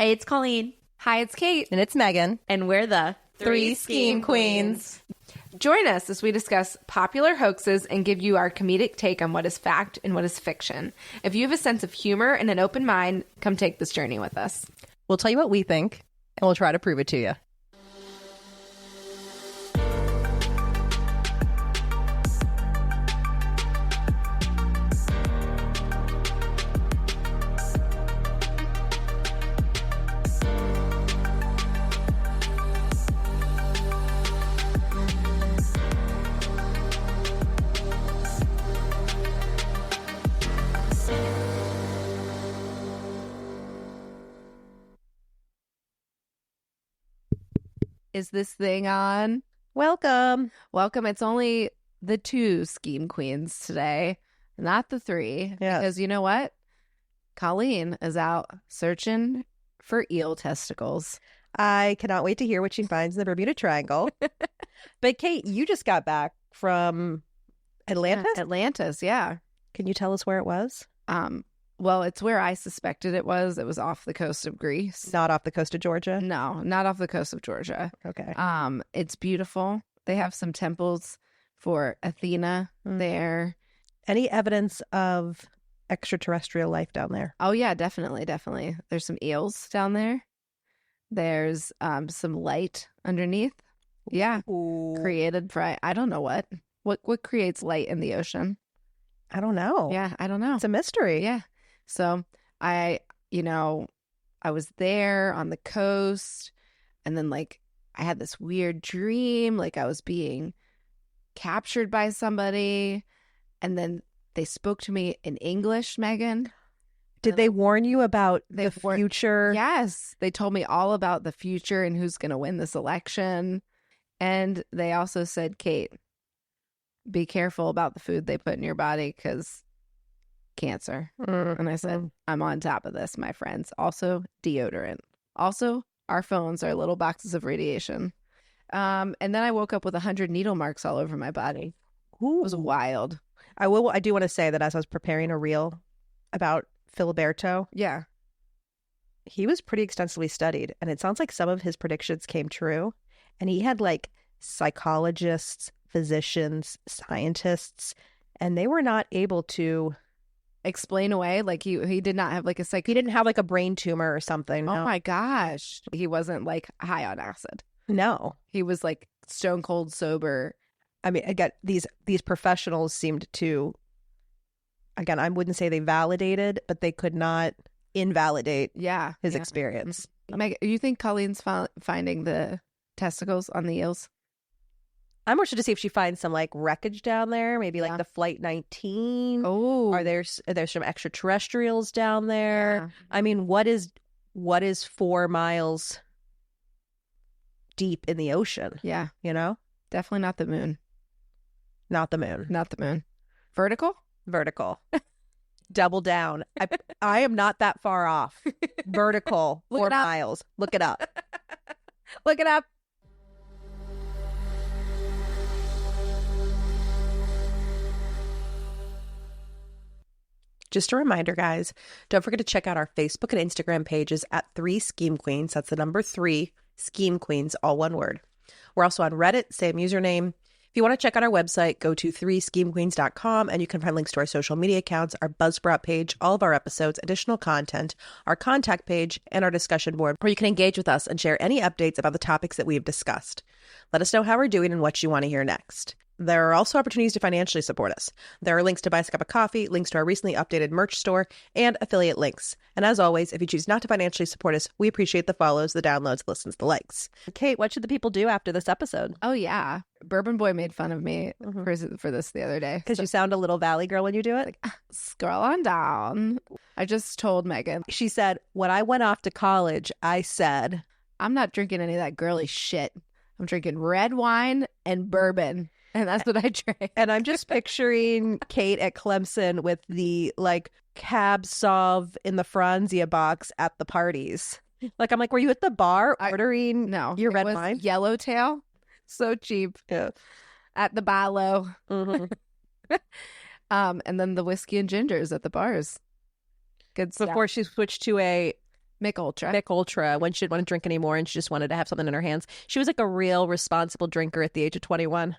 Hey, it's Colleen. Hi, it's Kate. And it's Megan. And we're the Three Scheme Queens. Join us as we discuss popular hoaxes and give you our comedic take on what is fact and what is fiction. If you have a sense of humor and an open mind, come take this journey with us. We'll tell you what we think, and we'll try to prove it to you. Is this thing on? Welcome. Welcome. It's only the 2 Scheme Queens today, not the 3. Yes. Because you know what? Colleen is out searching for eel testicles. I cannot wait to hear what she finds in the Bermuda Triangle. But Kate, you just got back from Atlantis? Atlantis, yeah. Can you tell us where it was? Well, it's where I suspected it was. It was off the coast of Greece. Not off the coast of Georgia? No, not off the coast of Georgia. Okay. It's beautiful. They have some temples for Athena there. Any evidence of extraterrestrial life down there? Oh, yeah, definitely. There's some eels down there. There's some light underneath. Yeah. Ooh. Created by, I don't know what. What creates light in the ocean? I don't know. Yeah, I don't know. It's a mystery. Yeah. So I was there on the coast, and then I had this weird dream, I was being captured by somebody, and then they spoke to me in English, Megan. Did they warn you about the future? Yes. They told me all about the future and who's going to win this election. And they also said, Kate, be careful about the food they put in your body because cancer. And I said, I'm on top of this, my friends. Also, deodorant. Also, our phones are little boxes of radiation. And then I woke up with 100 needle marks all over my body. Ooh. It was wild. I do want to say that as I was preparing a reel about Filiberto, Yeah. he was pretty extensively studied, and it sounds like some of his predictions came true. And he had psychologists, physicians, scientists, and they were not able to Explain away, he did not have a he didn't have a brain tumor or something. Oh No. my gosh. He wasn't high on acid. No. He was stone cold sober. I mean, again, these professionals seemed to, again, I wouldn't say they validated, but they could not invalidate his experience. Meg, you think Colleen's finding the testicles on the eels? I'm more interested to see if she finds some wreckage down there, maybe the Flight 19. Oh, Are there some extraterrestrials down there? Yeah. I mean, what is 4 miles deep in the ocean? Yeah. Definitely not the moon. Not the moon. Not the moon. Vertical? Vertical. Double down. I am not that far off. Vertical. 4 miles. Look it up. Look it up. Just a reminder, guys, don't forget to check out our Facebook and Instagram pages at 3 Scheme Queens. That's the number 3 Scheme Queens, all one word. We're also on Reddit, same username. If you want to check out our website, go to 3schemequeens.com, and you can find links to our social media accounts, our Buzzsprout page, all of our episodes, additional content, our contact page, and our discussion board, where you can engage with us and share any updates about the topics that we've discussed. Let us know how we're doing and what you want to hear next. There are also opportunities to financially support us. There are links to buy us a cup of coffee, links to our recently updated merch store, and affiliate links. And as always, if you choose not to financially support us, we appreciate the follows, the downloads, the listens, the likes. Kate, what should the people do after this episode? Oh, yeah. Bourbon Boy made fun of me for this the other day. Because you sound a little Valley girl when you do it? Scroll on down. I just told Megan. She said, when I went off to college, I said, I'm not drinking any of that girly shit. I'm drinking red wine and bourbon. And that's what I drank. And I'm just picturing Kate at Clemson with the Cab Sauv in the Franzia box at the parties. I'm like, were you at the bar ordering your red wine? Yellowtail. So cheap. Yeah. At the Balo. Mm-hmm. And then the whiskey and gingers at the bars. Good stuff. Before she switched to a Mick Ultra. Mick Ultra when she didn't want to drink anymore and she just wanted to have something in her hands. She was like a real responsible drinker at the age of 21.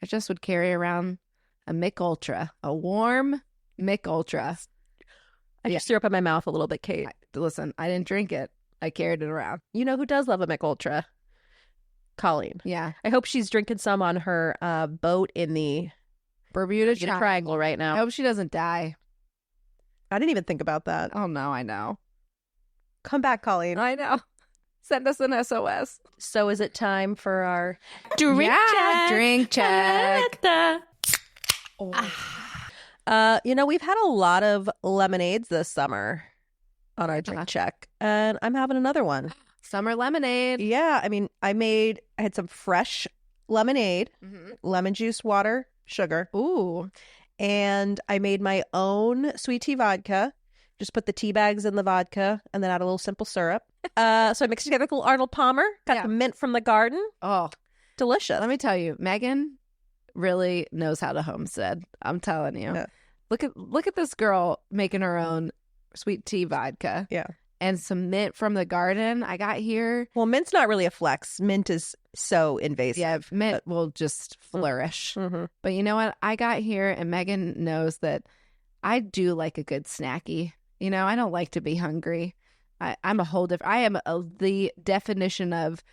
I just would carry around a Mick Ultra, a warm Mick Ultra. I just threw up in my mouth a little bit, Kate. Listen, I didn't drink it. I carried it around. You know who does love a Mick Ultra? Colleen. Yeah. I hope she's drinking some on her boat in the Bermuda Triangle right now. I hope she doesn't die. I didn't even think about that. Oh, no, I know. Come back, Colleen. I know. Send us an SOS. So is it time for our drink check? We've had a lot of lemonades this summer on our drink check, and I'm having another one. Summer lemonade. Yeah, I mean, I had some fresh lemonade, lemon juice, water, sugar. Ooh. And I made my own sweet tea vodka. Just put the tea bags in the vodka and then add a little simple syrup. So I mixed together a little Arnold Palmer. Got the mint from the garden. Oh, delicious. Let me tell you, Megan really knows how to homestead. I'm telling you. Yeah. Look at this girl making her own sweet tea vodka. Yeah. And some mint from the garden I got here. Well, mint's not really a flex. Mint is so invasive. Yeah, mint will just flourish. Mm-hmm. But you know what? I got here, and Megan knows that I do like a good snacky. You know, I don't like to be hungry. I'm a whole different. I am the definition of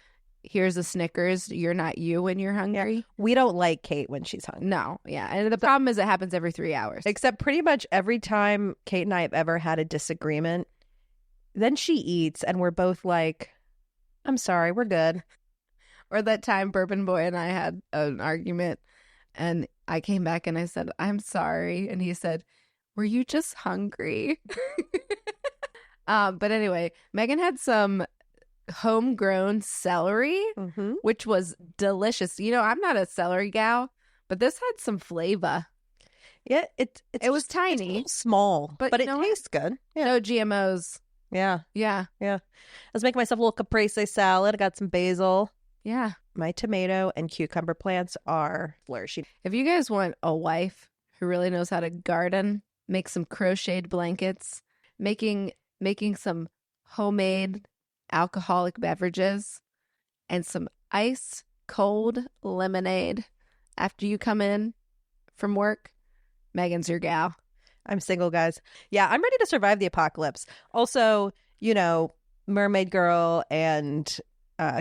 here's a Snickers. You're not you when you're hungry. Yeah. We don't like Kate when she's hungry. No, yeah. And the problem is it happens every 3 hours. Except pretty much every time Kate and I have ever had a disagreement, then she eats and we're both like, I'm sorry, we're good. Or that time Bourbon Boy and I had an argument and I came back and I said, I'm sorry. And he said, were you just hungry? But anyway, Megan had some homegrown celery, which was delicious. You know, I'm not a celery gal, but this had some flavor. Yeah, it was tiny. It's small, but it tastes good. Yeah. No GMOs. Yeah. Yeah. Yeah. I was making myself a little caprese salad. I got some basil. Yeah. My tomato and cucumber plants are flourishing. If you guys want a wife who really knows how to garden, make some crocheted blankets, making some homemade alcoholic beverages, and some ice cold lemonade after you come in from work, Megan's your gal. I'm single, guys. Yeah, I'm ready to survive the apocalypse. Also, you know, Mermaid Girl and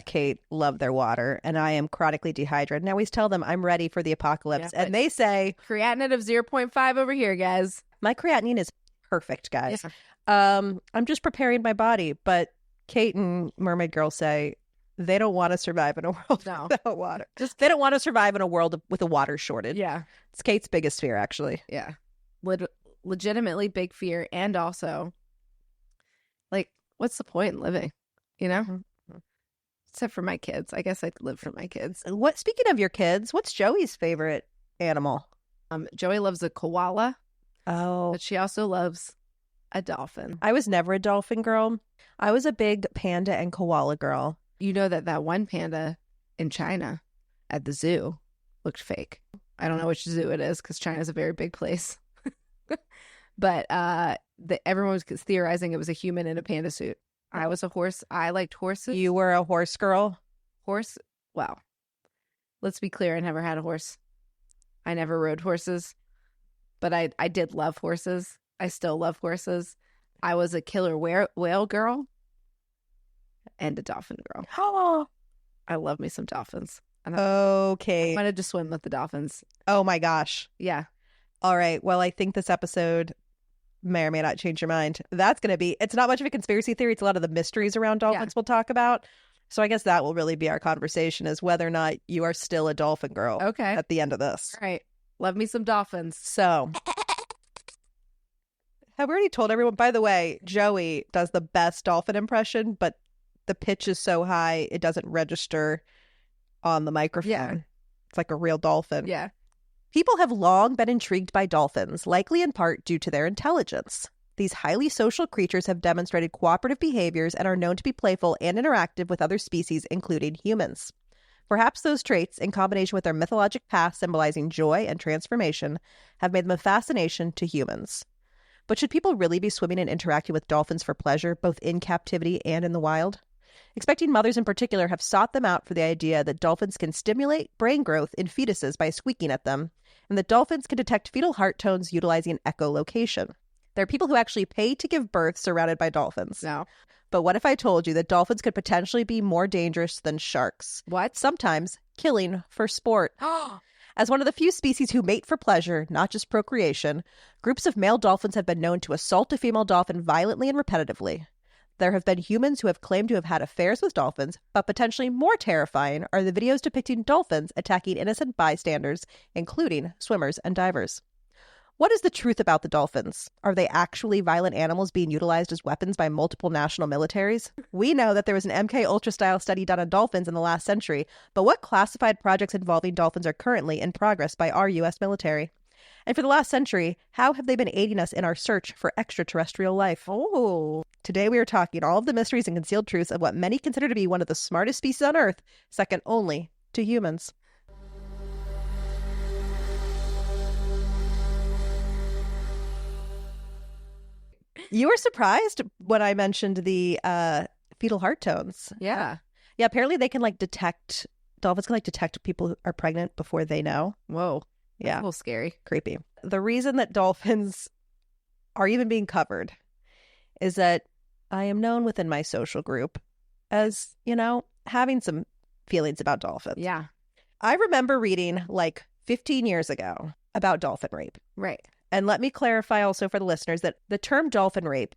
Kate love their water, and I am chronically dehydrated. And I always tell them I'm ready for the apocalypse. Yeah, and they say... creatinine of 0.5 over here, guys. My creatinine is perfect, guys. Yeah. I'm just preparing my body, but Kate and Mermaid Girl say they don't want to survive in a world without water. They don't want to survive in a world with a water shortage. Yeah. It's Kate's biggest fear, actually. Yeah. Legitimately big fear, and also like, what's the point in living, you know? Except for my kids. I guess I'd live for my kids. Speaking of your kids, what's Joey's favorite animal? Joey loves a koala. Oh. But she also loves a dolphin. I was never a dolphin girl. I was a big panda and koala girl. You know that one panda in China at the zoo looked fake. I don't know which zoo it is because China's a very big place. But everyone was theorizing it was a human in a panda suit. I was a horse. I liked horses. You were a horse girl? Horse? Well, let's be clear. I never had a horse. I never rode horses. But I did love horses. I still love horses. I was a killer whale girl and a dolphin girl. Oh. I love me some dolphins. Okay. I wanted to swim with the dolphins. Oh my gosh. Yeah. All right. Well, I think this episode may or may not change your mind. It's not much of a conspiracy theory. It's a lot of the mysteries around dolphins we'll talk about. So I guess that will really be our conversation, is whether or not you are still a dolphin girl. Okay. At the end of this. All right. Love me some dolphins. So have we already told everyone? By the way, Joey does the best dolphin impression, but the pitch is so high it doesn't register on the microphone. Yeah. It's like a real dolphin. Yeah. People have long been intrigued by dolphins, likely in part due to their intelligence. These highly social creatures have demonstrated cooperative behaviors and are known to be playful and interactive with other species, including humans. Perhaps those traits, in combination with their mythologic past symbolizing joy and transformation, have made them a fascination to humans. But should people really be swimming and interacting with dolphins for pleasure, both in captivity and in the wild? Expecting mothers in particular have sought them out for the idea that dolphins can stimulate brain growth in fetuses by squeaking at them, and that dolphins can detect fetal heart tones utilizing echolocation. There are people who actually pay to give birth surrounded by dolphins. No. But what if I told you that dolphins could potentially be more dangerous than sharks? What? Sometimes killing for sport. As one of the few species who mate for pleasure, not just procreation, groups of male dolphins have been known to assault a female dolphin violently and repetitively. There have been humans who have claimed to have had affairs with dolphins, but potentially more terrifying are the videos depicting dolphins attacking innocent bystanders, including swimmers and divers. What is the truth about the dolphins? Are they actually violent animals being utilized as weapons by multiple national militaries? We know that there was an MK Ultra style study done on dolphins in the last century, but what classified projects involving dolphins are currently in progress by our U.S. military? And for the last century, how have they been aiding us in our search for extraterrestrial life? Oh. Today we are talking all of the mysteries and concealed truths of what many consider to be one of the smartest species on Earth, second only to humans. You were surprised when I mentioned the fetal heart tones. Yeah. Yeah, apparently they can dolphins can detect people who are pregnant before they know. Whoa. Yeah. That's a little scary. Creepy. The reason that dolphins are even being covered is that I am known within my social group as, having some feelings about dolphins. Yeah. I remember reading 15 years ago about dolphin rape. Right. And let me clarify also for the listeners that the term dolphin rape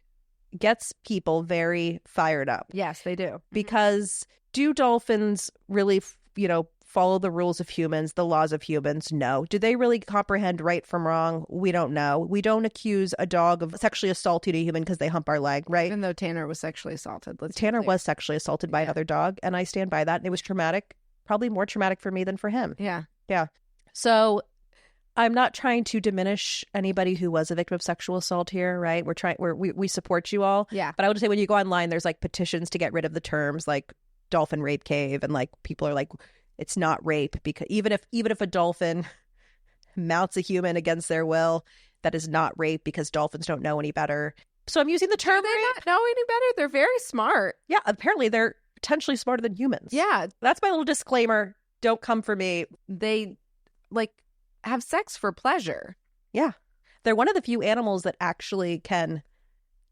gets people very fired up. Yes, they do. Because do dolphins really, follow the rules of humans, the laws of humans? No. Do they really comprehend right from wrong? We don't know. We don't accuse a dog of sexually assaulting a human because they hump our leg, right? Even though Tanner was sexually assaulted. Tanner was sexually assaulted by another dog, and I stand by that. And it was traumatic, probably more traumatic for me than for him. Yeah. Yeah. So I'm not trying to diminish anybody who was a victim of sexual assault here, right? We support you all. Yeah. But I would just say when you go online, there's petitions to get rid of the terms like dolphin rape cave, and people are like, it's not rape, because even if a dolphin mounts a human against their will, that is not rape because dolphins don't know any better. So I'm using the term Do they rape. not know any better? They're very smart. Yeah, apparently they're potentially smarter than humans. Yeah. That's my little disclaimer. Don't come for me. They have sex for pleasure. Yeah. They're one of the few animals that actually can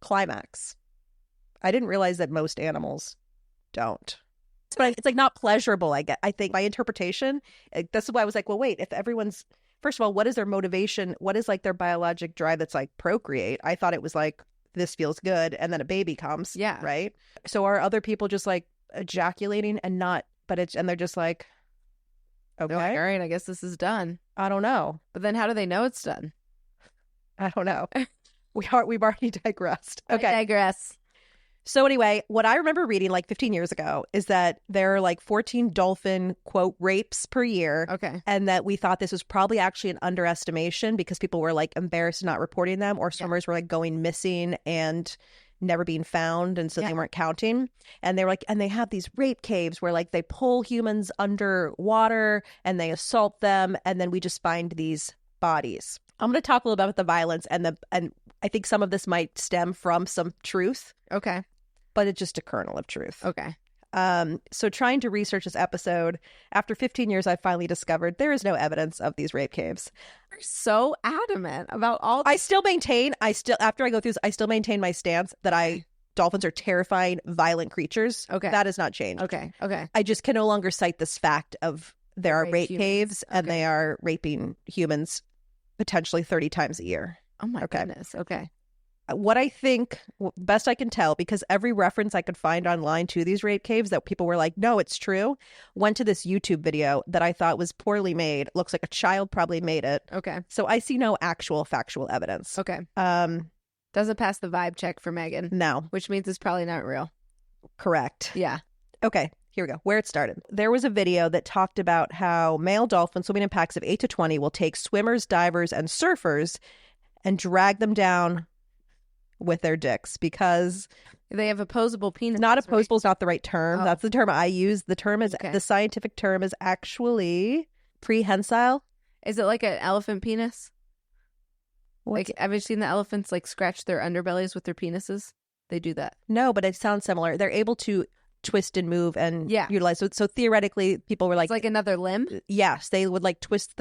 climax. I didn't realize that most animals don't. But it's not pleasurable, I think, by interpretation. That's why I was like, well, wait, if everyone's, first of all, what is their motivation? What is their biologic drive that's procreate? I thought it was this feels good, and then a baby comes. Yeah. Right? So are other people just ejaculating and not, and they're just okay. They're all right, I guess this is done. I don't know. But then how do they know it's done? I don't know. We've already digressed. Okay. I digress. So anyway, what I remember reading 15 years ago is that there are 14 dolphin, quote, rapes per year. Okay. And that we thought this was probably actually an underestimation because people were embarrassed not reporting them, or swimmers were going missing and never being found. And so they weren't counting. And they were and they have these rape caves where they pull humans underwater and they assault them. And then we just find these bodies. I'm going to talk a little bit about the violence and I think some of this might stem from some truth. Okay. But it's just a kernel of truth. Okay. So trying to research this episode, after 15 years, I finally discovered there is no evidence of these rape caves. You're so adamant about all this. I still maintain my stance that dolphins are terrifying, violent creatures. Okay. That has not changed. Okay. Okay. I just can no longer cite this fact of there are rape caves and they are raping humans potentially 30 times a year. Oh my goodness. Okay. What I think, best I can tell, because every reference I could find online to these rape caves that people were like, no, it's true, went to this YouTube video that I thought was poorly made. Looks like a child probably made it. Okay. So I see no actual factual evidence. Okay. Doesn't pass the vibe check for Megan. No. Which means it's probably not real. Correct. Yeah. Okay. Here we go. Where it started. There was a video that talked about how male dolphins swimming in packs of 8 to 20 will take swimmers, divers, and surfers and drag them down with their dicks because they have opposable penis. Not opposable is not the right term. Oh. That's the term I use. The term is the scientific term is actually prehensile. Is it like an elephant penis? Like, have you seen the elephants like scratch their underbellies with their penises? They do that. No, but it sounds similar. They're able to twist and move and utilize. So theoretically, people were like, it's like another limb. Yes, they would like twist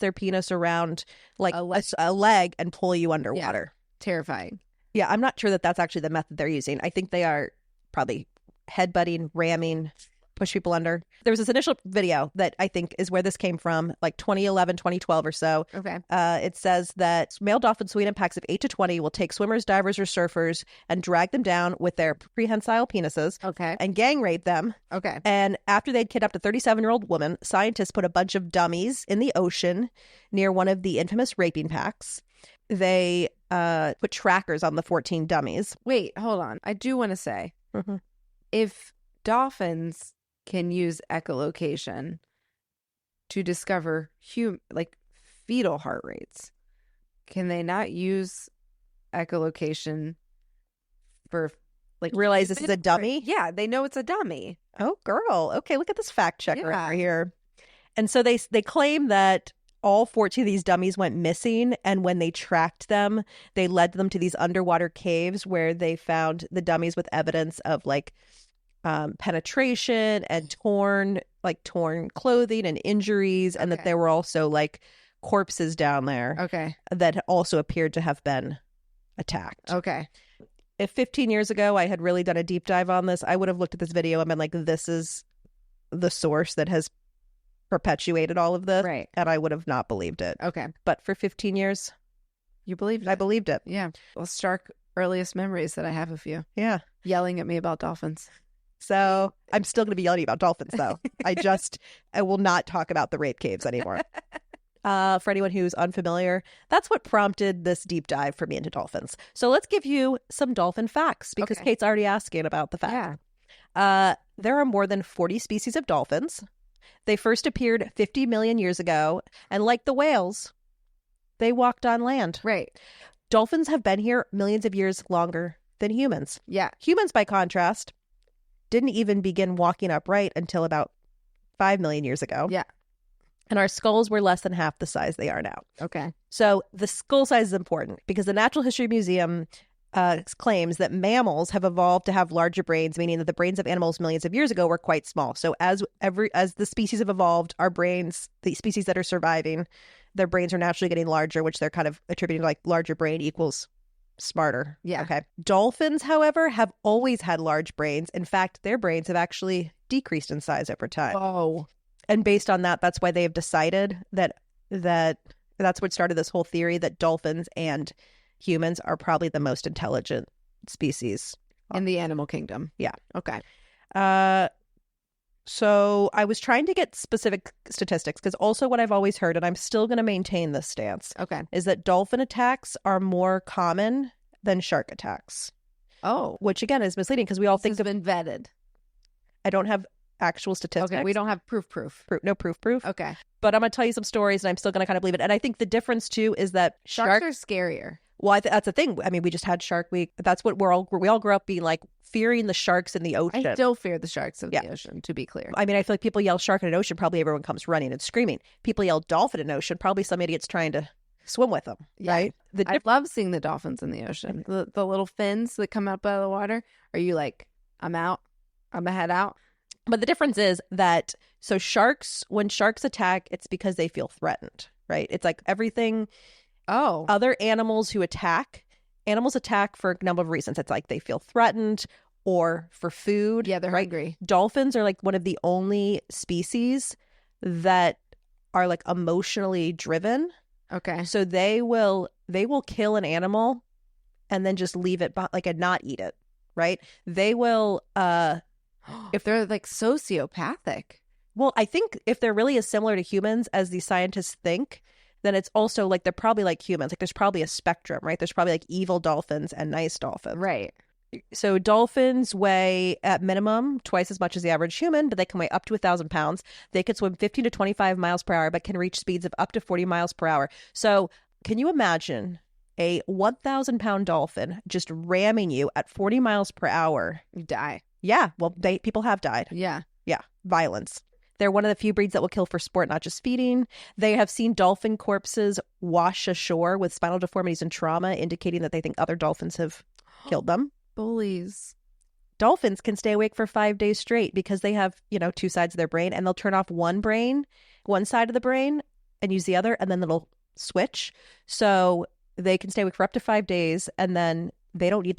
their penis around like a leg and pull you underwater. Yeah. Terrifying. Yeah, I'm not sure that that's actually the method they're using. I think they are probably headbutting, ramming, push people under. There was this initial video that I think is where this came from, like 2011, 2012 or so. Okay. It says that male dolphins swimming in packs of 8 to 20 will take swimmers, divers, or surfers and drag them down with their prehensile penises. Okay. And gang rape them. Okay. And after they'd kidnapped a 37-year-old woman, scientists put a bunch of dummies in the ocean near one of the infamous raping packs. They put trackers on the 14 dummies. Wait, hold on. I do want to say, if dolphins can use echolocation to discover fetal heart rates, can they not use echolocation for realize this is a dummy? Yeah, they know it's a dummy. Oh, girl. Okay, look at this fact checker over here. And so they claim that all 14 of these dummies went missing, and when they tracked them, they led them to these underwater caves where they found the dummies with evidence of penetration and torn clothing and injuries, and that there were also like corpses down there that also appeared to have been attacked. Okay. If 15 years ago I had really done a deep dive on this, I would have looked at this video and been like, this is the source that has perpetuated all of this. Right. And I would have not believed it. Okay. But for 15 years, you believed it. I believed it. Yeah. Well, stark earliest memories that I have of you. Yeah. Yelling at me about dolphins. So I'm still going to be yelling about dolphins, though. I will not talk about the rape caves anymore. For anyone who's unfamiliar, that's what prompted this deep dive for me into dolphins. So let's give you some dolphin facts, because Kate's already asking about the facts. Yeah. There are more than 40 species of dolphins. They first appeared 50 million years ago, and like the whales, they walked on land. Right. Dolphins have been here millions of years longer than humans. Yeah. Humans, by contrast, didn't even begin walking upright until about 5 million years ago. Yeah. And our skulls were less than half the size they are now. Okay. So the skull size is important because the Natural History Museum claims that mammals have evolved to have larger brains, meaning that the brains of animals millions of years ago were quite small. So as the species have evolved, our brains, the species that are surviving, their brains are naturally getting larger, which they're kind of attributing to like larger brain equals smarter. Yeah. Okay. Dolphins, however, have always had large brains. In fact, their brains have actually decreased in size over time. Oh. And based on that, that's why they have decided that that's what started this whole theory that dolphins and humans are probably the most intelligent species in the animal kingdom. Yeah. Okay. So I was trying to get specific statistics because also what I've always heard, and I'm still going to maintain this stance, is that dolphin attacks are more common than shark attacks. Oh. Which again is misleading because we all think has been vetted. I don't have actual statistics. Okay, we don't have proof. No proof. Okay. But I'm going to tell you some stories and I'm still going to kind of believe it. And I think the difference too is that sharks are scarier. Well, that's the thing. I mean, we just had Shark Week. That's what we all grew up being like, fearing the sharks in the ocean. I still fear the sharks of the ocean, to be clear. I mean, I feel like people yell shark in an ocean, probably everyone comes running and screaming. People yell dolphin in an ocean, probably some idiot's trying to swim with them, right? I love seeing the dolphins in the ocean. The little fins that come up out of the water. Are you like, I'm out, I'm a head out? But the difference is that, so when sharks attack, it's because they feel threatened, right? It's like everything. Other animals attack for a number of reasons. It's like they feel threatened or for food. Yeah, they're hungry. Dolphins are like one of the only species that are like emotionally driven. Okay. So they will kill an animal and then just leave it like and not eat it, right? They will if they're like sociopathic. Well, I think if they're really as similar to humans as these scientists think, then it's also like they're probably like humans. Like there's probably a spectrum, right? There's probably like evil dolphins and nice dolphins. Right. So dolphins weigh at minimum twice as much as the average human, but they can weigh up to 1,000 pounds. They could swim 15 to 25 miles per hour, but can reach speeds of up to 40 miles per hour. So can you imagine a 1,000-pound dolphin just ramming you at 40 miles per hour? You die. Yeah. Well, people have died. Yeah. Yeah. Violence. They're one of the few breeds that will kill for sport, not just feeding. They have seen dolphin corpses wash ashore with spinal deformities and trauma, indicating that they think other dolphins have killed them. Bullies. Dolphins can stay awake for 5 days straight because they have, two sides of their brain, and they'll turn off one side of the brain and use the other, and then it'll switch. So they can stay awake for up to 5 days, and then they don't need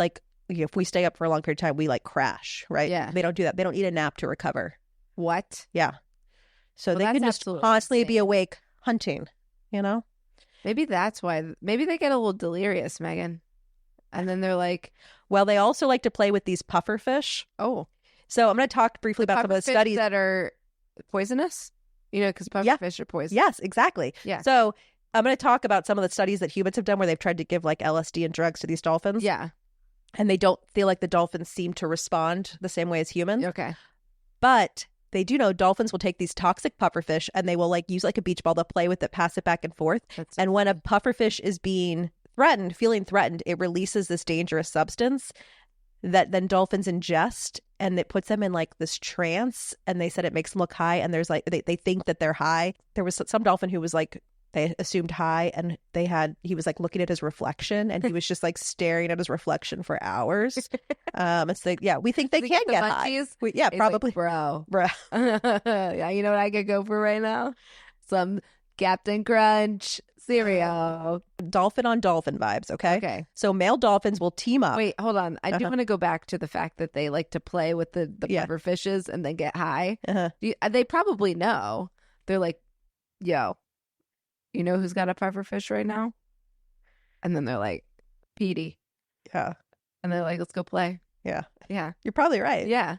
if we stay up for a long period of time, we crash, right? Yeah. They don't do that. They don't need a nap to recover. What? Yeah. So Well, they can that's just absolutely constantly be insane. awake hunting, Maybe that's why. Maybe they get a little delirious, Megan. And then they're like, Well, they also like to play with these puffer fish. oh, So I'm going to talk briefly about some of the pufferfish studies. that are poisonous. Because pufferfish are poisonous. Yes, exactly. Yeah. So I'm going to talk about some of the studies that humans have done where they've tried to give LSD and drugs to these dolphins. Yeah. And they don't feel like the dolphins seem to respond the same way as humans. Okay. But they do know dolphins will take these toxic pufferfish and they will use a beach ball to play with it, pass it back and forth. And when a pufferfish is being feeling threatened, it releases this dangerous substance that then dolphins ingest, and it puts them in this trance. And they said it makes them look high, and there's they think that they're high. There was some dolphin who was they assumed high, and he was looking at his reflection, and he was just staring at his reflection for hours. It's we think they can get high. Yeah, probably. Bro. Yeah, you know what I could go for right now? Some Captain Crunch cereal. Dolphin on dolphin vibes, okay? Okay. So male dolphins will team up. Wait, hold on. I do want to go back to the fact that they like to play with the puffer fishes and then get high. They probably know. They're like, yo, you know who's got a puffer fish right now? And then they're like, Petey. Yeah. And they're like, let's go play. Yeah. Yeah. You're probably right. Yeah.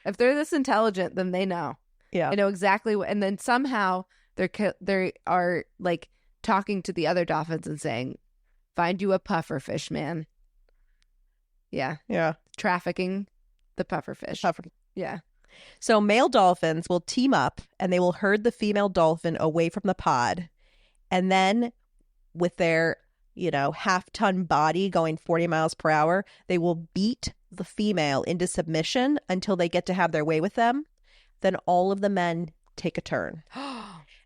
If they're this intelligent, then they know. Yeah. They know exactly what. And then somehow they are talking to the other dolphins and saying, find you a puffer fish, man. Yeah. Yeah. Trafficking the puffer fish. Yeah. So male dolphins will team up and they will herd the female dolphin away from the pod. And then with their, half-ton body going 40 miles per hour, they will beat the female into submission until they get to have their way with them. Then all of the men take a turn.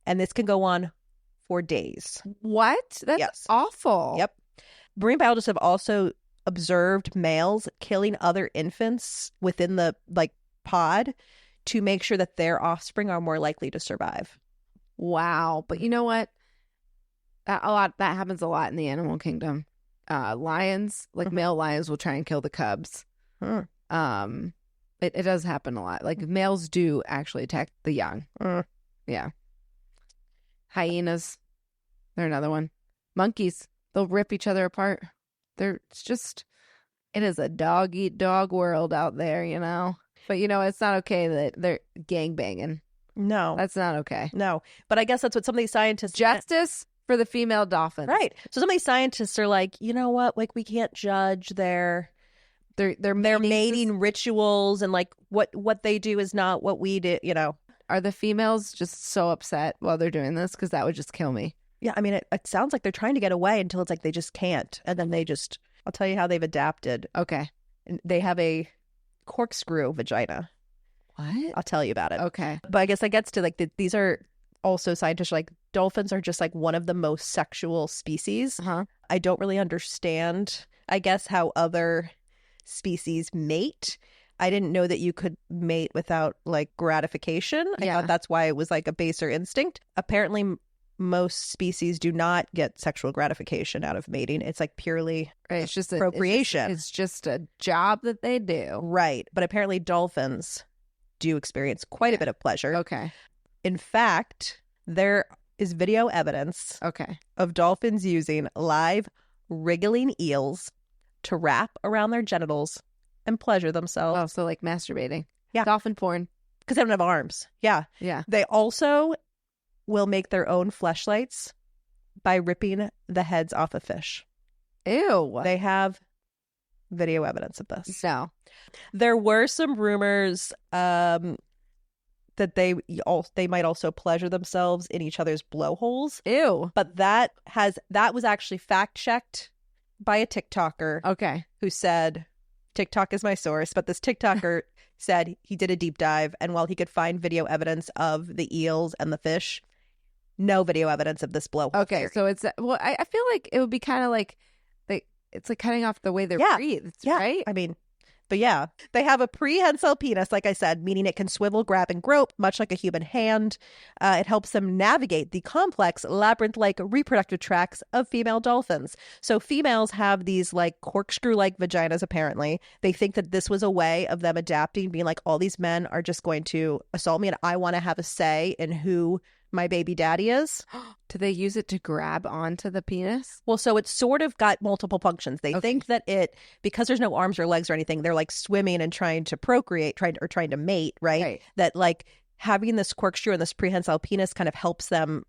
And this can go on for days. What? That's awful. Yep. Marine biologists have also observed males killing other infants within the pod to make sure that their offspring are more likely to survive. Wow. But you know what? That happens a lot in the animal kingdom. Lions, male lions will try and kill the cubs. It does happen a lot. Males do actually attack the young. Yeah. Hyenas, they're another one. Monkeys, they'll rip each other apart. It is a dog eat dog world out there, But it's not okay that they're gangbanging. No. That's not okay. No. But I guess that's what some of these scientists... Justice for the female dolphin. Right. So some of these scientists are like, you know what? We can't judge their mating rituals, and what they do is not what we do, Are the females just so upset while they're doing this? Because that would just kill me. Yeah, I mean, it sounds like they're trying to get away until it's they just can't. And then I'll tell you how they've adapted. Okay. They have a corkscrew vagina. What? I'll tell you about it. Okay. But I guess that gets to these are also scientists dolphins are just one of the most sexual species. Uh-huh. I don't really understand, I guess, how other species mate. I didn't know that you could mate without gratification. I thought that's why it was a baser instinct. Apparently, most species do not get sexual gratification out of mating. It's purely it's just procreation. It's just a job that they do. Right. But apparently dolphins do experience quite a bit of pleasure. Okay. In fact, there is video evidence of dolphins using live wriggling eels to wrap around their genitals and pleasure themselves. Oh, so masturbating. Yeah. Dolphin porn. Because they don't have arms. Yeah. Yeah. They also will make their own fleshlights by ripping the heads off a fish. Ew. They have video evidence of this. No. There were some rumors that they might also pleasure themselves in each other's blowholes. Ew. But that was actually fact checked by a TikToker. Okay. Who said TikTok is my source, but this TikToker said he did a deep dive, and while he could find video evidence of the eels and the fish, no video evidence of this blowhole. Okay, theory. so it's I feel like it would be kind of like it's like cutting off the way they breathe, right? I mean, but yeah, they have a prehensile penis, like I said, meaning it can swivel, grab, and grope, much like a human hand. It helps them navigate the complex labyrinth-like reproductive tracts of female dolphins. So females have these like corkscrew-like vaginas, apparently. They think that this was a way of them adapting, being like, all these men are just going to assault me, and I want to have a say in who my baby daddy is. Do they use it to grab onto the penis? Well, so it's sort of got multiple functions. They think that because there's no arms or legs or anything, they're like swimming and trying to procreate, trying to mate, right? That like having this corkscrew and this prehensile penis kind of helps them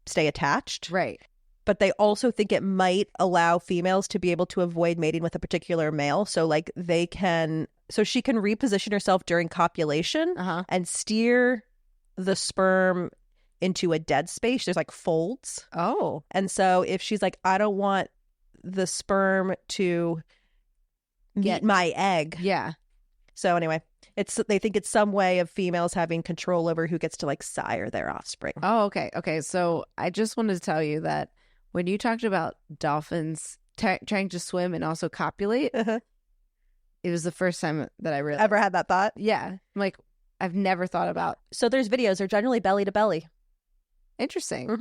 stay attached. Right. But they also think it might allow females to be able to avoid mating with a particular male. So like so she can reposition herself during copulation and steer the sperm into a dead space. There's like folds. Oh. And so if she's like, I don't want the sperm to meet my egg. Yeah. So anyway, they think it's some way of females having control over who gets to like sire their offspring. Oh, okay. Okay. So I just wanted to tell you that when you talked about dolphins trying to swim and also copulate, it was the first time that I really ever had that thought. Yeah. I'm like, I've never thought about. So there's videos. They're generally belly to belly. Interesting.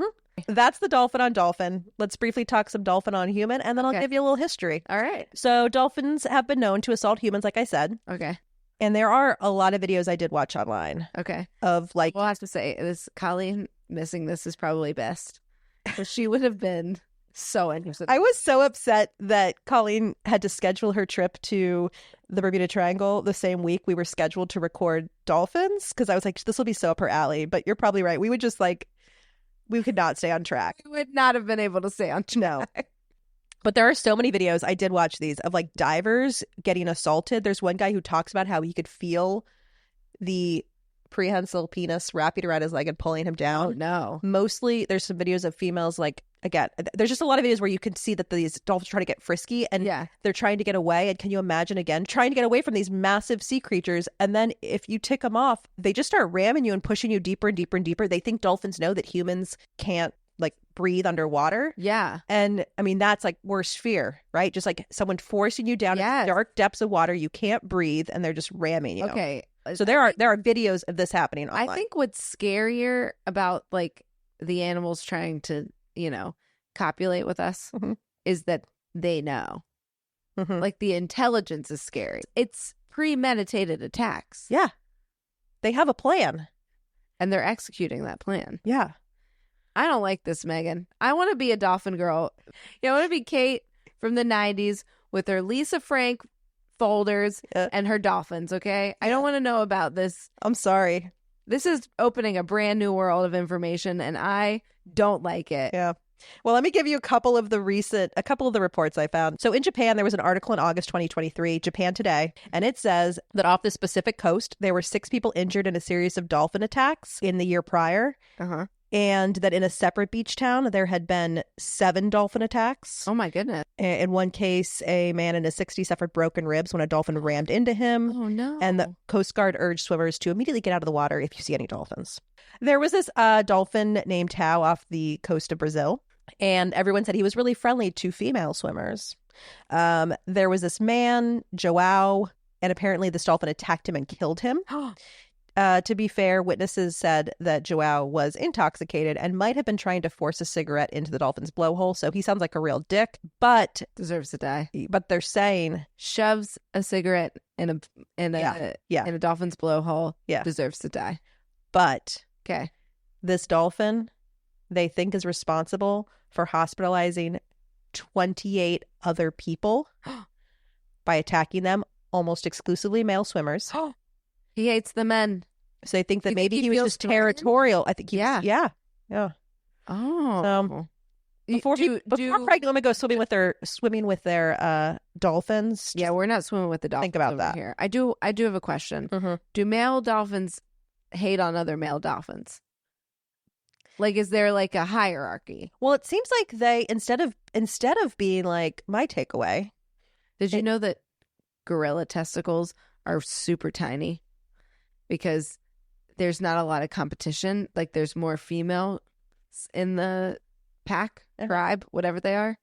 That's the dolphin on dolphin. Let's briefly talk some dolphin on human, and then I'll give you a little history. All right. So dolphins have been known to assault humans, like I said. Okay. And there are a lot of videos I did watch online. Okay. Of like, we'll have to say this. Colleen missing this is probably best. So she would have been so interested. I was so upset that Colleen had to schedule her trip to the Bermuda Triangle the same week we were scheduled to record dolphins, because I was like, this will be so up her alley. But you're probably right. We would just like, we could not stay on track. We would not have been able to stay on track. No. But there are so many videos, I did watch these, of like divers getting assaulted. There's one guy who talks about how he could feel the prehensile penis wrapping around his leg and pulling him down. Oh, no. Mostly there's some videos of females, like, again, there's just a lot of videos where you can see that these dolphins try to get frisky and they're trying to get away. And can you imagine, again, trying to get away from these massive sea creatures? And then if you tick them off, they just start ramming you and pushing you deeper and deeper and deeper. They think dolphins know that humans can't like breathe underwater. Yeah. And I mean, that's like worst fear, right? Just like someone forcing you down in dark depths of water. You can't breathe and they're just ramming you. Okay. So there are videos of this happening online. I think what's scarier about like the animals trying to, copulate with us is that they know. Like the intelligence is scary. It's premeditated attacks. Yeah. They have a plan. And they're executing that plan. Yeah. I don't like this, Megan. I want to be a dolphin girl. I want to be Kate from the 90s with her Lisa Frank folders and her dolphins, okay? I don't want to know about this. I'm sorry. This is opening a brand new world of information, and I don't like it. Yeah. Well, let me give you a couple of the reports I found. So in Japan, there was an article in August 2023, Japan Today, and it says that off the Pacific coast, there were 6 people injured in a series of dolphin attacks in the year prior. And that in a separate beach town, there had been 7 dolphin attacks. Oh, my goodness. In one case, a man in his 60s suffered broken ribs when a dolphin rammed into him. Oh, no. And the Coast Guard urged swimmers to immediately get out of the water if you see any dolphins. There was this dolphin named Tao off the coast of Brazil, and everyone said he was really friendly to female swimmers. There was this man, Joao, and apparently this dolphin attacked him and killed him. To be fair, witnesses said that Joao was intoxicated and might have been trying to force a cigarette into the dolphin's blowhole, so he sounds like a real dick, but deserves to die. But they're saying shoves a cigarette in a dolphin's blowhole. Yeah, deserves to die. But okay, this dolphin they think is responsible for hospitalizing 28 other people by attacking them, almost exclusively male swimmers. He hates the men. So they think that maybe he was just territorial. I think he was, yeah. Oh. So before pregnant women go swimming with their dolphins. Yeah, we're not swimming with the dolphins. Think about that. Here. I do have a question. Do male dolphins hate on other male dolphins? Like, is there like a hierarchy? Well, it seems like they instead of being like my takeaway. Did you know that gorilla testicles are super tiny because there's not a lot of competition. Like there's more females in the pack, tribe, whatever they are.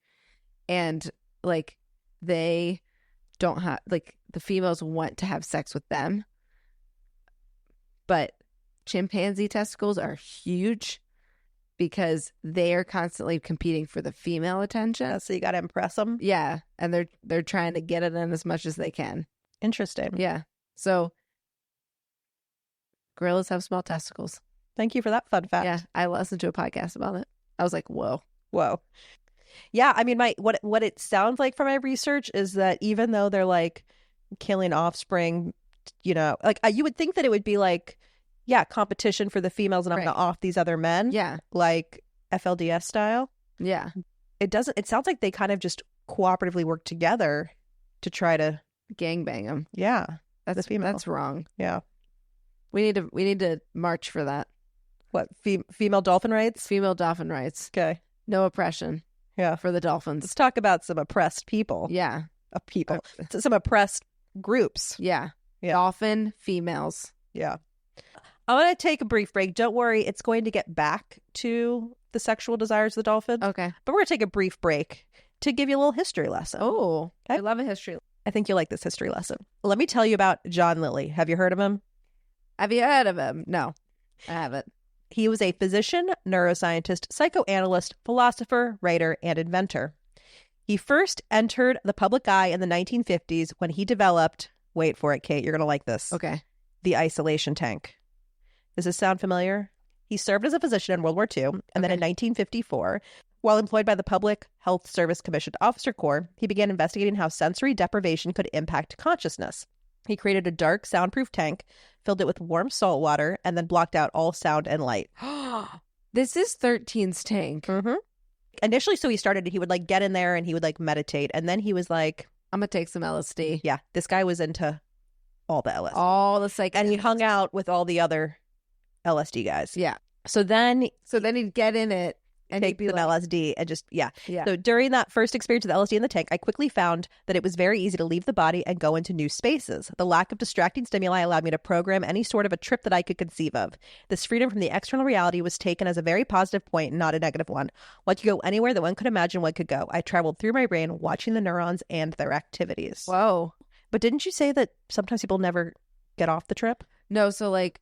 And like they don't have, like the females want to have sex with them. But chimpanzee testicles are huge because they are constantly competing for the female attention. So you got to impress them. Yeah. And they're trying to get it in as much as they can. Interesting. Yeah. So gorillas have small testicles. Thank you for that fun fact. Yeah. I listened to a podcast about it. I was like, whoa. Yeah. I mean, what it sounds like from my research is that even though they're like killing offspring, you know, like you would think that it would be like, yeah, competition for the females and I'm going to off these other men. Yeah. Like FLDS style. Yeah. It sounds like they kind of just cooperatively work together to try to gangbang them. Yeah. That's wrong. Yeah. We need to march for that. What, female dolphin rights? Female dolphin rights. Okay. No oppression. Yeah. For the dolphins. Let's talk about some oppressed people. Yeah. People. Some oppressed groups. Yeah. Dolphin females. Yeah. I'm going to take a brief break. Don't worry. It's going to get back to the sexual desires of the dolphin. Okay. But we're going to take a brief break to give you a little history lesson. Oh, okay. I love a history. I think you'll like this history lesson. Let me tell you about John Lilly. Have you heard of him? Have you heard of him? No, I haven't. He was a physician, neuroscientist, psychoanalyst, philosopher, writer, and inventor. He first entered the public eye in the 1950s when he developed, wait for it, Kate, you're going to like this. Okay. The isolation tank. Does this sound familiar? He served as a physician in World War II, and then in 1954, while employed by the Public Health Service Commissioned Officer Corps, he began investigating how sensory deprivation could impact consciousness. He created a dark, soundproof tank, filled it with warm salt water, and then blocked out all sound and light. This is 13's tank. Mm-hmm. Initially, so he would like get in there and he would like meditate, and then he was like, I'm going to take some LSD. Yeah, this guy was into all the LSD. All the psych. And he hung out with all the other LSD guys. Yeah. So then he'd get in it and take some LSD and just, yeah. Yeah. So during that first experience with LSD in the tank, I quickly found that it was very easy to leave the body and go into new spaces. The lack of distracting stimuli allowed me to program any sort of a trip that I could conceive of. This freedom from the external reality was taken as a very positive point, not a negative one. One could go anywhere that one could imagine one could go. I traveled through my brain, watching the neurons and their activities. Whoa. But didn't you say that sometimes people never get off the trip? No, so like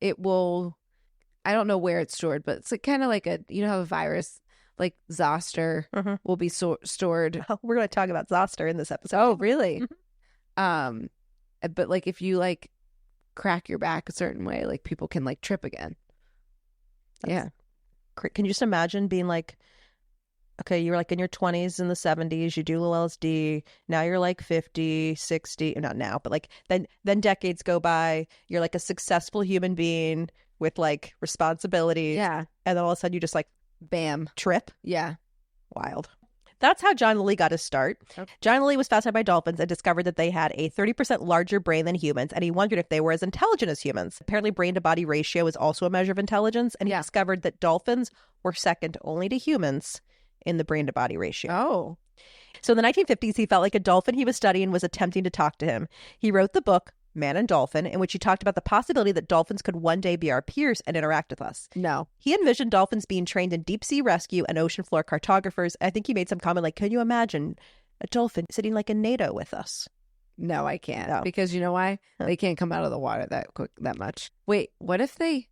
it will, I don't know where it's stored, but it's like, kind of like how a virus like Zoster will be stored. Oh, we're going to talk about Zoster in this episode. Oh, really? Mm-hmm. But like if you like crack your back a certain way, like people can like trip again. Yeah. Can you just imagine being like, okay, you were like in your 20s in the 70s, you do a little LSD. Now you're like 50, 60, not now, but like then decades go by. You're like a successful human being with like responsibilities. Yeah. And then all of a sudden you just like, bam, trip. Yeah. Wild. That's how John Lilly got his start. Okay. John Lilly was fascinated by dolphins and discovered that they had a 30% larger brain than humans, and he wondered if they were as intelligent as humans. Apparently, brain-to-body ratio is also a measure of intelligence, and he discovered that dolphins were second only to humans in the brain-to-body ratio. Oh. So in the 1950s, he felt like a dolphin he was studying was attempting to talk to him. He wrote the book, Man and Dolphin, in which he talked about the possibility that dolphins could one day be our peers and interact with us. No. He envisioned dolphins being trained in deep sea rescue and ocean floor cartographers. I think he made some comment like, can you imagine a dolphin sitting like in NATO with us? No, I can't. No. Because you know why? They can't come out of the water that much. Wait, what if they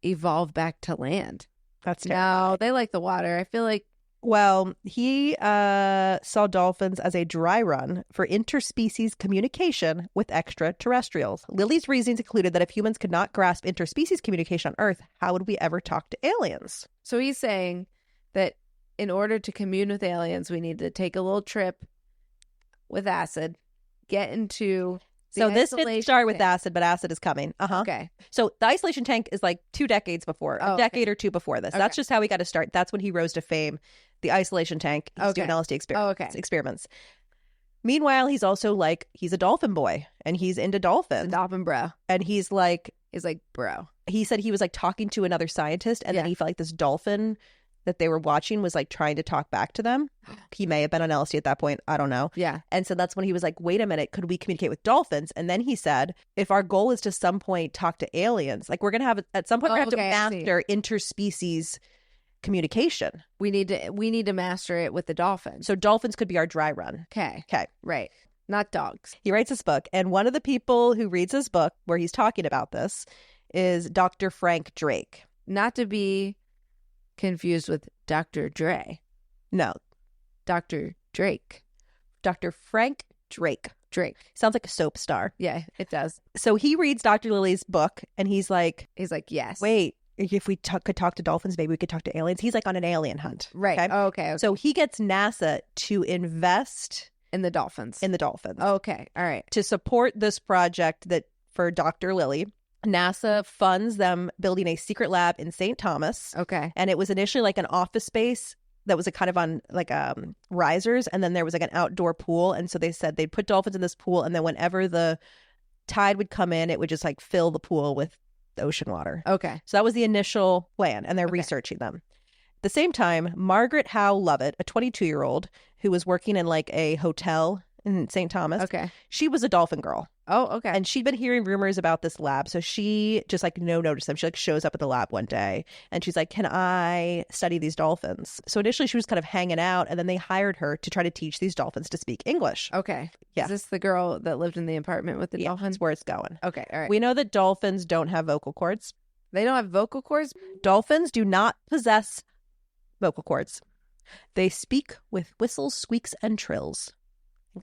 evolve back to land? That's terrifying. No, they like the water. I feel like. Well, he saw dolphins as a dry run for interspecies communication with extraterrestrials. Lilly's reasons included that if humans could not grasp interspecies communication on Earth, how would we ever talk to aliens? So he's saying that in order to commune with aliens, we need to take a little trip with acid, get into... So this didn't start with acid, but acid is coming. Okay. So the isolation tank is like 2 decades before, a decade or two before this. Okay. That's just how we got to start. That's when he rose to fame. The isolation tank. He's doing LSD experiments. Meanwhile, he's also like, he's a dolphin boy and he's into dolphins. Dolphin bro. And he's like, bro. He said he was like talking to another scientist and then he felt like this dolphin that they were watching was like trying to talk back to them. He may have been on LSD at that point. I don't know. Yeah. And so that's when he was like, wait a minute, could we communicate with dolphins? And then he said, if our goal is to some point talk to aliens, like we're going to have, at some point, we're going to have to master interspecies communication. We need to master it with the dolphins. So dolphins could be our dry run. Okay. Right. Not dogs. He writes this book. And one of the people who reads his book where he's talking about this is Dr. Frank Drake. Not to be confused with Dr. Dre. No. Dr. Drake. Dr. Frank Drake. Sounds like a soap star. Yeah, it does. So he reads Dr. Lily's book and he's like, yes. Wait, if we could talk to dolphins, maybe we could talk to aliens. He's like on an alien hunt. Right. Okay. So he gets NASA to invest in the dolphins. Okay. All right. To support this project that for Dr. Lily, NASA funds them building a secret lab in St. Thomas. Okay. And it was initially like an office space that was a kind of on like risers. And then there was like an outdoor pool. And so they said they'd put dolphins in this pool. And then whenever the tide would come in, it would just like fill the pool with the ocean water. Okay. So that was the initial plan. And they're researching them. At the same time, Margaret Howe Lovett, a 22-year-old who was working in like a hotel in St. Thomas. Okay. She was a dolphin girl. Oh, okay. And she'd been hearing rumors about this lab. So she just like noticed them. She like shows up at the lab one day and she's like, can I study these dolphins? So initially she was kind of hanging out and then they hired her to try to teach these dolphins to speak English. Okay. Yeah. Is this the girl that lived in the apartment with the dolphins? That's where it's going. Okay. All right. We know that dolphins don't have vocal cords. They don't have vocal cords? Dolphins do not possess vocal cords. They speak with whistles, squeaks, and trills.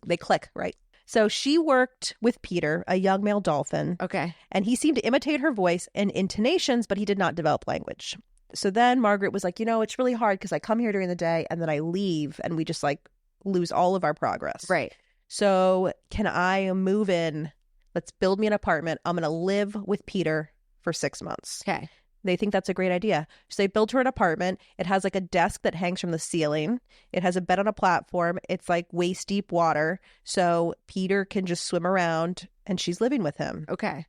They click, right? So she worked with Peter, a young male dolphin. Okay. And he seemed to imitate her voice and intonations, but he did not develop language. So then Margaret was like, it's really hard because I come here during the day and then I leave and we just like lose all of our progress. Right. So can I move in? Let's build me an apartment. I'm going to live with Peter for 6 months. Okay. They think that's a great idea. So they built her an apartment. It has like a desk that hangs from the ceiling. It has a bed on a platform. It's like waist deep water. So Peter can just swim around and she's living with him. Okay.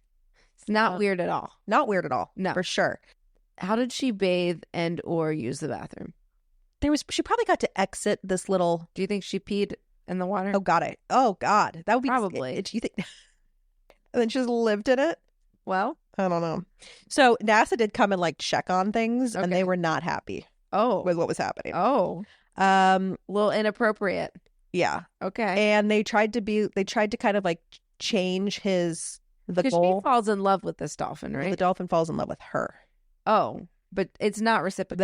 It's not weird at all. Not weird at all. No. For sure. How did she bathe and or use the bathroom? She probably got to exit this little. Do you think she peed in the water? Oh, God. That would be. Probably. Do you think? And then she just lived in it? Well, I don't know. So NASA did come and like check on things and they were not happy with what was happening. Oh. A little inappropriate. Yeah. Okay. And they tried to kind of like change the goal. She falls in love with this dolphin, right? The dolphin falls in love with her. Oh, but it's not reciprocated.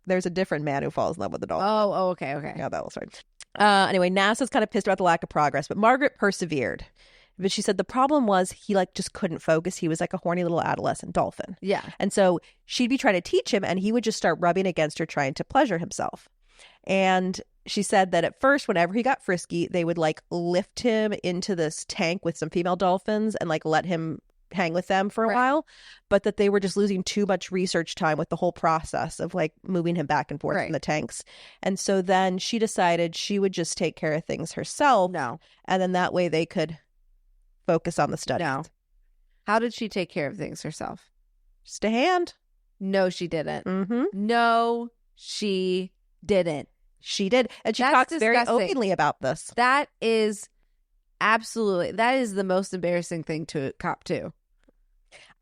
There's a different man who falls in love with the dolphin. Oh, okay. Yeah, that was right. Anyway, NASA's kind of pissed about the lack of progress, but Margaret persevered. But she said the problem was he like just couldn't focus. He was like a horny little adolescent dolphin. Yeah. And so she'd be trying to teach him and he would just start rubbing against her trying to pleasure himself. And she said that at first, whenever he got frisky, they would like lift him into this tank with some female dolphins and like let him hang with them for a while, but that they were just losing too much research time with the whole process of like moving him back and forth in the tanks. And so then she decided she would just take care of things herself. No. And then that way they could focus on the studies. No. How did she take care of things herself? Just a hand. No, she didn't. Mm-hmm. No, she didn't. She did. And she That's talks disgusting. very openly about this. That is the most embarrassing thing to cop to.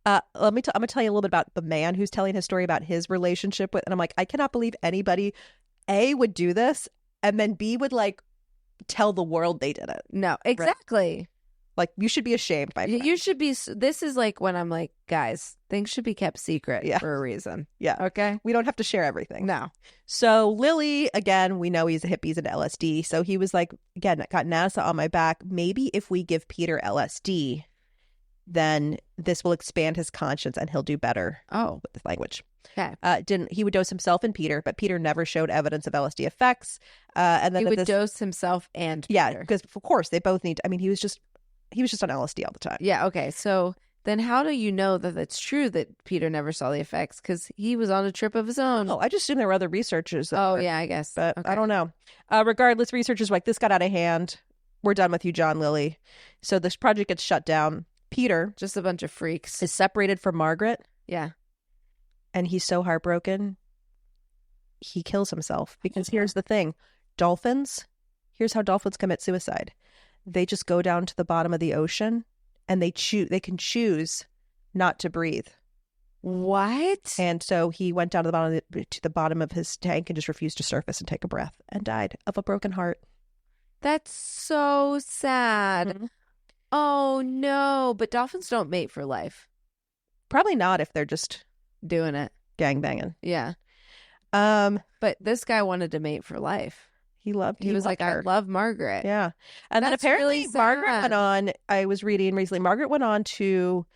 I'm going to tell you a little bit about the man who's telling his story about his relationship with, and I'm like, I cannot believe anybody, A, would do this, and then B, would like tell the world they did it. No, exactly. Right? Like, you should be ashamed by that. You should be. This is like when I'm like, guys, things should be kept secret for a reason. Yeah. Okay. We don't have to share everything. No. So Lily, again, we know he's a hippie and LSD. So he was like, again, got NASA on my back. Maybe if we give Peter LSD, then this will expand his conscience and he'll do better with the language. Okay. He would dose himself and Peter, but Peter never showed evidence of LSD effects. And then he would dose himself and Peter. Yeah, because of course they both need. I mean, he was just on LSD all the time. Yeah. Okay. So then, how do you know that it's true that Peter never saw the effects? Because he was on a trip of his own. Oh, I just assume there were other researchers. Yeah, I guess. But I don't know. Regardless, researchers were like, this got out of hand. We're done with you, John Lilly. So this project gets shut down. Peter, just a bunch of freaks, is separated from Margaret. Yeah. And he's so heartbroken. he kills himself. Because here's the thing. Here's how dolphins commit suicide. They just go down to the bottom of the ocean and they can choose not to breathe. What? And so he went down to the bottom of his tank and just refused to surface and take a breath and died of a broken heart. That's so sad. Mm-hmm. Oh no, but dolphins don't mate for life. Probably not if they're just Doing it. gangbanging. Yeah. Um, But this guy wanted to mate for life. he was like, loved her. I love Margaret. Yeah. And then That's apparently really sad. Margaret went on, I was reading recently, Margaret went on to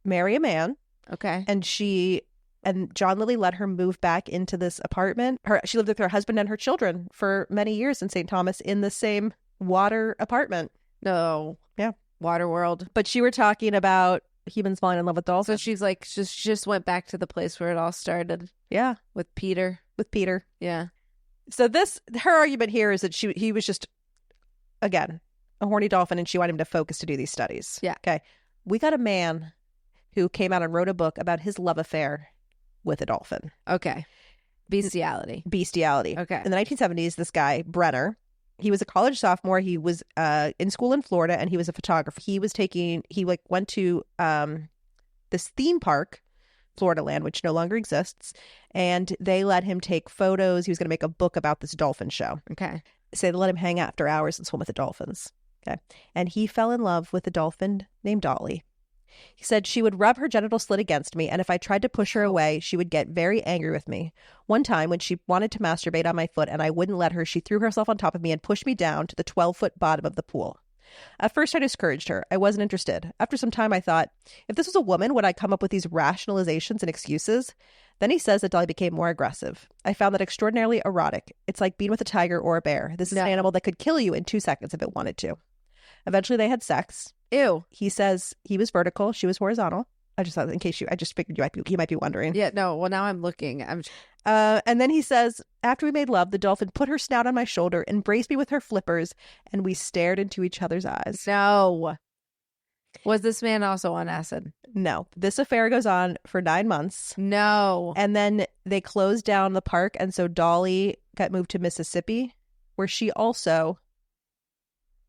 marry a man. Okay. And John Lilly let her move back into this apartment. She lived with her husband and her children for many years in St. Thomas in the same water apartment. No. Yeah. Water world. But you were talking about humans falling in love with dolphins. So she's like, she just went back to the place where it all started. Yeah. With Peter. Yeah. So her argument here is that he was just, again, a horny dolphin and she wanted him to focus to do these studies. Yeah. Okay. We got a man who came out and wrote a book about his love affair with a dolphin. Okay. Bestiality. Okay. In the 1970s, this guy, Brenner, he was a college sophomore. He was in school in Florida and he was a photographer. He went to this theme park, Florida Land, which no longer exists. And they let him take photos. He was going to make a book about this dolphin show. Okay. So they let him hang after hours and swim with the dolphins. Okay. And he fell in love with a dolphin named Dolly. He said she would rub her genital slit against me, and if I tried to push her away, she would get very angry with me. One time, when she wanted to masturbate on my foot and I wouldn't let her, she threw herself on top of me and pushed me down to the 12-foot bottom of the pool. At first, I discouraged her. I wasn't interested. After some time, I thought, if this was a woman, would I come up with these rationalizations and excuses? Then he says that Dolly became more aggressive. I found that extraordinarily erotic. It's like being with a tiger or a bear. This is an animal that could kill you in 2 seconds if it wanted to. Eventually, they had sex. Ew. He says he was vertical, she was horizontal. I just thought, I just figured you might be wondering. Yeah, no. Well, now I'm looking. And then he says, after we made love, the dolphin put her snout on my shoulder, embraced me with her flippers, and we stared into each other's eyes. No. Was this man also on acid? No. This affair goes on for 9 months. No. And then they closed down the park, and so Dolly got moved to Mississippi, where she also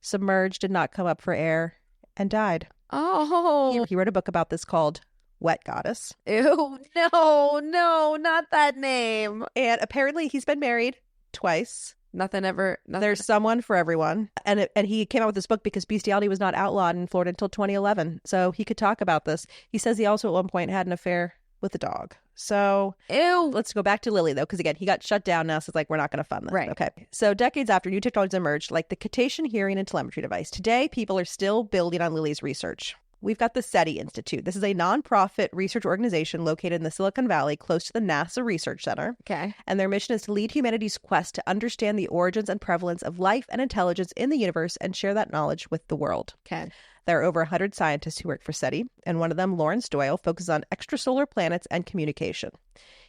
submerged, did not come up for air, and died. Oh. He wrote a book about this called Wet Goddess. Ew. No, not that name. And apparently he's been married twice. Nothing. There's someone for everyone. And he came out with this book because bestiality was not outlawed in Florida until 2011. So he could talk about this. He says he also at one point had an affair with a dog. So ew. Let's go back to Lilly, though, because again, he got shut down now. So it's like, we're not going to fund this. Right. Okay. So decades after, new technologies emerged, like the echolocation hearing and telemetry device. Today, people are still building on Lilly's research. We've got the SETI Institute. This is a nonprofit research organization located in the Silicon Valley, close to the NASA Research Center. Okay. And their mission is to lead humanity's quest to understand the origins and prevalence of life and intelligence in the universe and share that knowledge with the world. Okay. There are over 100 scientists who work for SETI, and one of them, Lawrence Doyle, focuses on extrasolar planets and communication.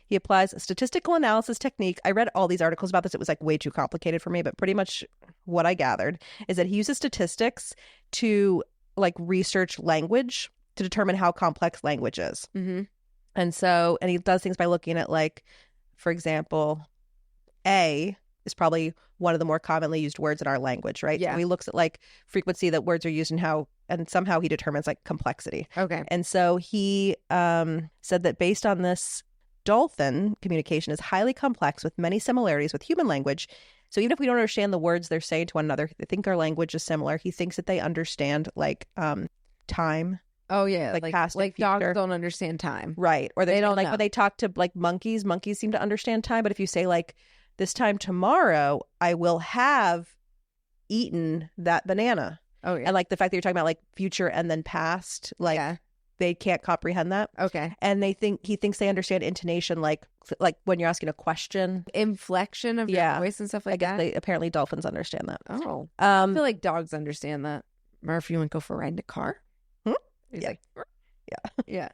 He applies a statistical analysis technique. I read all these articles about this. It was like way too complicated for me, but pretty much what I gathered is that he uses statistics to like research language to determine how complex language is. Mm-hmm. And he does things by looking at, like, for example, A is probably one of the more commonly used words in our language, right? Yeah. So he looks at like frequency that words are used and somehow he determines like complexity. Okay. And so he said that based on this, dolphin communication is highly complex with many similarities with human language. So even if we don't understand the words they're saying to one another, they think our language is similar. He thinks that they understand like time. Oh yeah, like past, like future. dogs don't understand time, right? Or they don't like know. when they talk to like monkeys seem to understand time. But if you say like, this time tomorrow, I will have eaten that banana. Oh yeah, and like the fact that you're talking about like future and then past, like they can't comprehend that. Okay, and he thinks they understand intonation, like when you're asking a question, inflection of your voice and stuff like that. Apparently dolphins understand that. Oh, I feel like dogs understand that. Murph, you want to go for a ride in a car? He's like, yeah.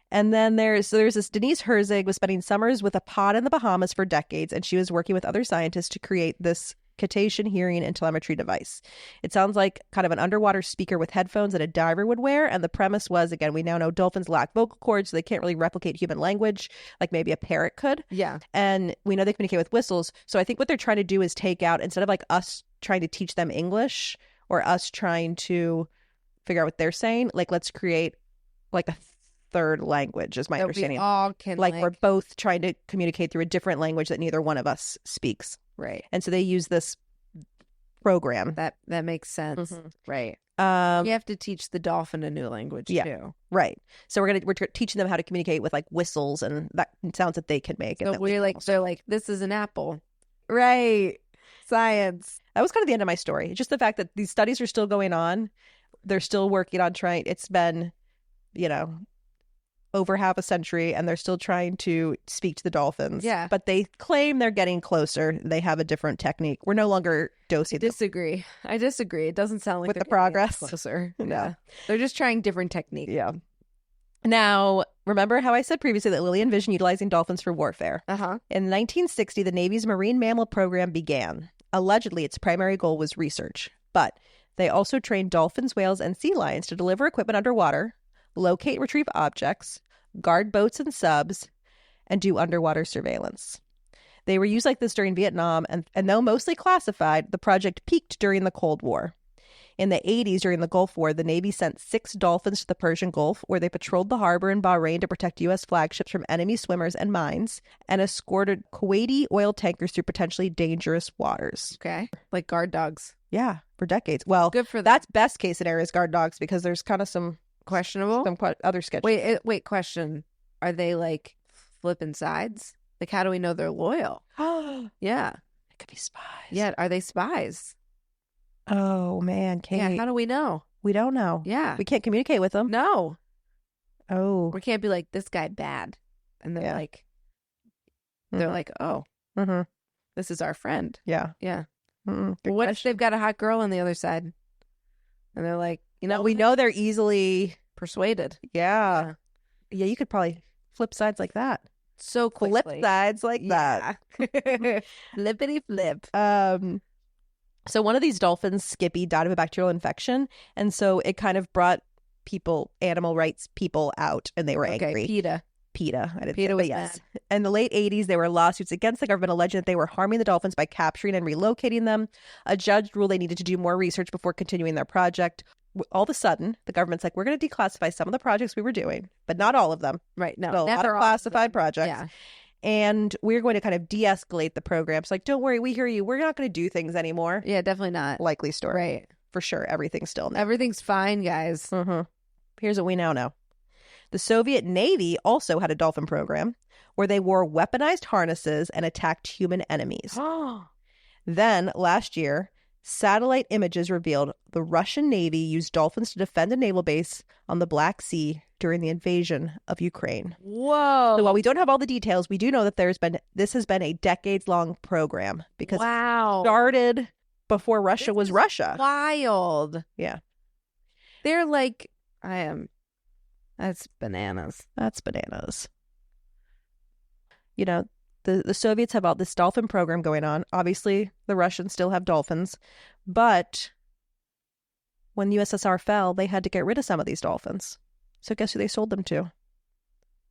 And then there's this Denise Herzig was spending summers with a pod in the Bahamas for decades, and she was working with other scientists to create this echolocation, hearing, and telemetry device. It sounds like kind of an underwater speaker with headphones that a diver would wear. And the premise was, again, we now know dolphins lack vocal cords, so they can't really replicate human language like maybe a parrot could. Yeah. And we know they communicate with whistles. So I think what they're trying to do is take out, instead of like us trying to teach them English or us trying to figure out what they're saying, like let's create like a third language is my understanding. We all can like we're both trying to communicate through a different language that neither one of us speaks. Right. And so they use this program. That makes sense. Mhm. Right. You have to teach the dolphin a new language too. Right. So we're teaching them how to communicate with like whistles and that sounds that they can make. So they're like, this is an apple. Right. Science. That was kind of the end of my story. Just the fact that these studies are still going on. They're still working on trying. It's been, over half a century and they're still trying to speak to the dolphins. Yeah. But they claim they're getting closer. They have a different technique. We're no longer dosing them. I disagree. It doesn't sound like with they're the progress closer. No. Yeah. They're just trying different techniques. Yeah. Now, remember how I said previously that Lilly envisioned utilizing dolphins for warfare? Uh-huh. In 1960, the Navy's Marine Mammal Program began. Allegedly, its primary goal was research, but they also trained dolphins, whales, and sea lions to deliver equipment underwater, locate and retrieve objects, guard boats and subs, and do underwater surveillance. They were used like this during Vietnam, and though mostly classified, the project peaked during the Cold War. In the 80s, during the Gulf War, the Navy sent 6 dolphins to the Persian Gulf, where they patrolled the harbor in Bahrain to protect U.S. flagships from enemy swimmers and mines, and escorted Kuwaiti oil tankers through potentially dangerous waters. Okay. Like guard dogs. Yeah, for decades. Well, good for them. That's best case scenario is guard dogs, because there's kind of some questionable, other sketches. Wait, question. Are they like flipping sides? Like, how do we know they're loyal? Yeah. It could be spies. Yeah. Are they spies? Oh, man. Yeah. How do we know? We don't know. Yeah. We can't communicate with them. No. Oh. We can't be like, this guy bad. And then they're like, oh, this is our friend. Yeah. Yeah. Well, what if they've got a hot girl on the other side? And they're like, we know they're easily persuaded. Yeah. Yeah, you could probably flip sides like that. So quickly. Flip sides like that. Flippity flip. So one of these dolphins, Skippy, died of a bacterial infection. And so it kind of brought animal rights people out, and they were angry. PETA. PETA was yes. In the late 80s, there were lawsuits against the government alleging that they were harming the dolphins by capturing and relocating them. A judge ruled they needed to do more research before continuing their project. All of a sudden, the government's like, we're going to declassify some of the projects we were doing, but not all of them. Right. No, so a lot of classified projects. Yeah. And we're going to kind of de-escalate the programs. Like, don't worry, we hear you. We're not going to do things anymore. Yeah, definitely not. Likely story. Right. For sure. Everything's still new. Everything's fine, guys. Here's what we now know. The Soviet Navy also had a dolphin program where they wore weaponized harnesses and attacked human enemies. Then, last year, satellite images revealed the Russian Navy used dolphins to defend a naval base on the Black Sea during the invasion of Ukraine. Whoa. So while we don't have all the details, we do know that this has been a decades-long program because it started before Russia was Russia. Wild. Yeah. They're like, that's bananas. That's bananas. The Soviets have all this dolphin program going on. Obviously, the Russians still have dolphins. But when the USSR fell, they had to get rid of some of these dolphins. So guess who they sold them to?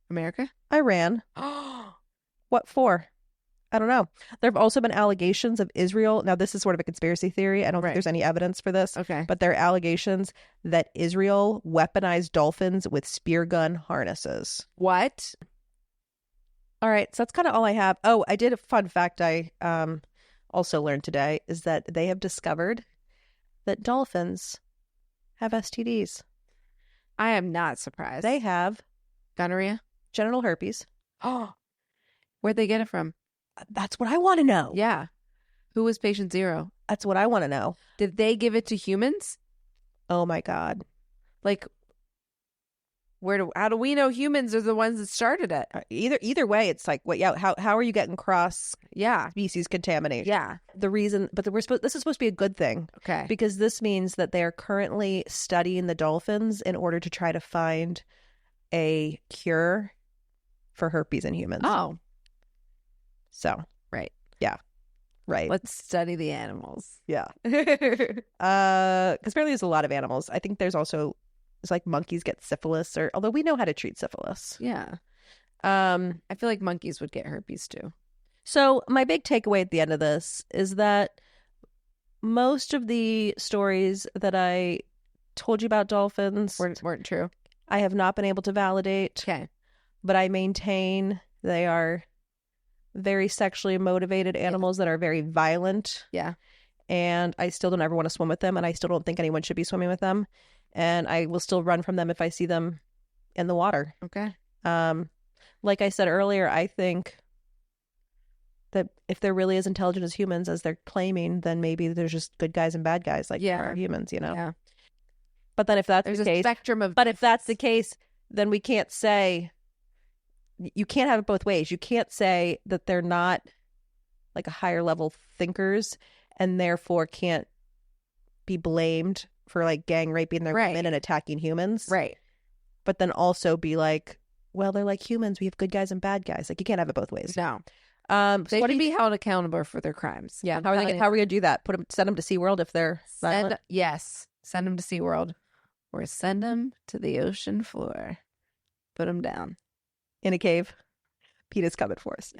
America? Iran. What for? I don't know. There have also been allegations of Israel. Now, this is sort of a conspiracy theory. I don't think there's any evidence for this. Okay. But there are allegations that Israel weaponized dolphins with spear gun harnesses. What? All right. So that's kind of all I have. Oh, I did a fun fact I also learned today is that they have discovered that dolphins have STDs. I am not surprised. They have gonorrhea, genital herpes. Oh, where'd they get it from? That's what I want to know. Yeah. Who was patient 0? That's what I want to know. Did they give it to humans? Oh my God. Like, how do we know humans are the ones that started it? Either way, it's like, how are you getting cross species contamination? Yeah. This is supposed to be a good thing. Okay. Because this means that they are currently studying the dolphins in order to try to find a cure for herpes in humans. Oh. So. Right. Yeah. Right. Let's study the animals. Yeah. Because apparently there's a lot of animals. I think there's like monkeys get syphilis, or although we know how to treat syphilis. Yeah. Um, I feel like monkeys would get herpes too. So my big takeaway at the end of this is that most of the stories that I told you about dolphins Weren't true. I have not been able to validate, Okay. but I maintain they are very sexually motivated animals that are very violent. Yeah. And I still don't ever want to swim with them, and I still don't think anyone should be swimming with them. And I will still run from them if I see them in the water. Okay. Like I said earlier, I think that if they're really as intelligent as humans as they're claiming, then maybe there's just good guys and bad guys like there are humans, you know? Yeah. But then if that's There's the a case, spectrum of. but if that's the case, then we can't say, you can't have it both ways. You can't say that they're not like a higher level thinkers and therefore can't be blamed for like gang raping their women and attacking humans. Right. But then also be like, well, they're like humans. We have good guys and bad guys. Like you can't have it both ways. No. So They should be held accountable for their crimes. Yeah. How are we going to do that? Send them to SeaWorld if they're violent? Yes. Send them to SeaWorld or send them to the ocean floor. Put them down. In a cave. PETA's coming for us.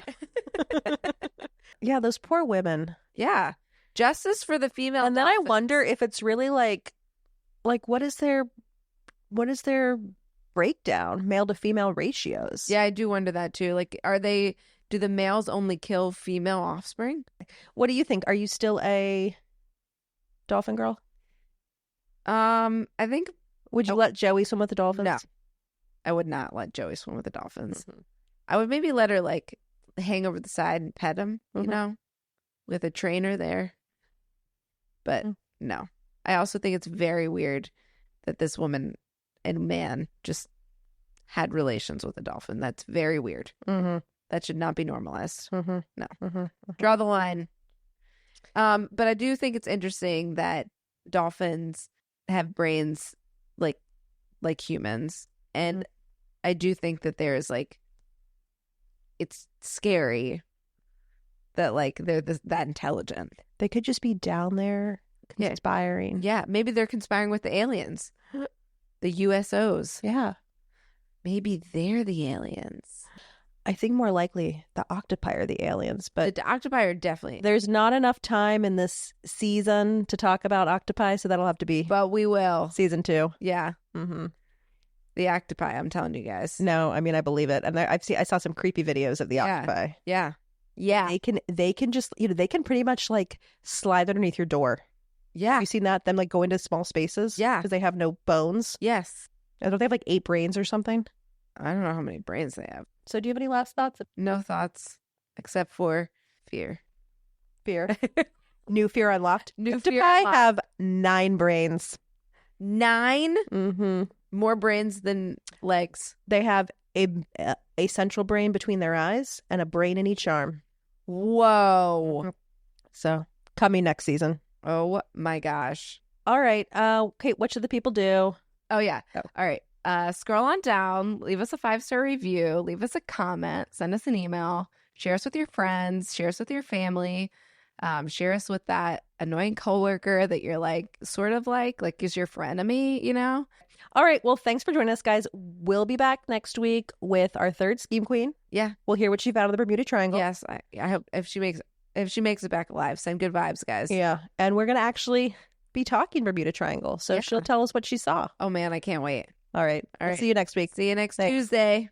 Yeah, those poor women. Yeah. Justice for the female. And then dolphins. I wonder if it's really like what is their breakdown, male to female ratios? Yeah, I do wonder that too. Like, do the males only kill female offspring? What do you think? Are you still a dolphin girl? I think. Would you let Joey swim with the dolphins? No. I would not let Joey swim with the dolphins. Mm-hmm. I would maybe let her like hang over the side and pet him, you know, with a trainer there. But no. I also think it's very weird that this woman and man just had relations with a dolphin. That's very weird. Mm-hmm. That should not be normalized. Mm-hmm. No. Mm-hmm. Draw the line. But I do think it's interesting that dolphins have brains like humans. And I do think that there's like, it's scary that like they're that intelligent. They could just be down there conspiring. Yeah, maybe they're conspiring with the aliens, the USOs. Yeah, maybe they're the aliens. I think more likely the octopi are the aliens, but the octopi are definitely. There's not enough time in this season to talk about octopi, so that'll have to be. But we will. Season 2. Yeah. Mm-hmm. The octopi, I'm telling you guys. No, I mean I believe it, and I saw some creepy videos of the octopi. Yeah. They can just they can pretty much like slide underneath your door. Yeah, have you seen that? Them like go into small spaces. Yeah, because they have no bones. Yes. Don't they have like 8 brains or something? I don't know how many brains they have. So do you have any last thoughts? No thoughts except for fear. New fear unlocked. New fear unlocked. I have 9 brains. 9? Mm-hmm. More brains than legs. They have a central brain between their eyes and a brain in each arm. Whoa. So coming next season. Oh my gosh. All right. Okay, what should the people do? Oh yeah. All right. Scroll on down, leave us a 5-star review, leave us a comment, send us an email, share us with your friends, share us with your family, share us with that annoying coworker that you're like sort of like is your frenemy, you know? All right. Well, thanks for joining us, guys. We'll be back next week with our 3rd Scheme Queen. Yeah. We'll hear what she found in the Bermuda Triangle. Yes. I hope if she makes it back alive, send good vibes, guys. Yeah. And we're going to actually be talking Bermuda Triangle. So she'll tell us what she saw. Oh man, I can't wait. All right. All right. See you next week. See you next Thanks. Tuesday.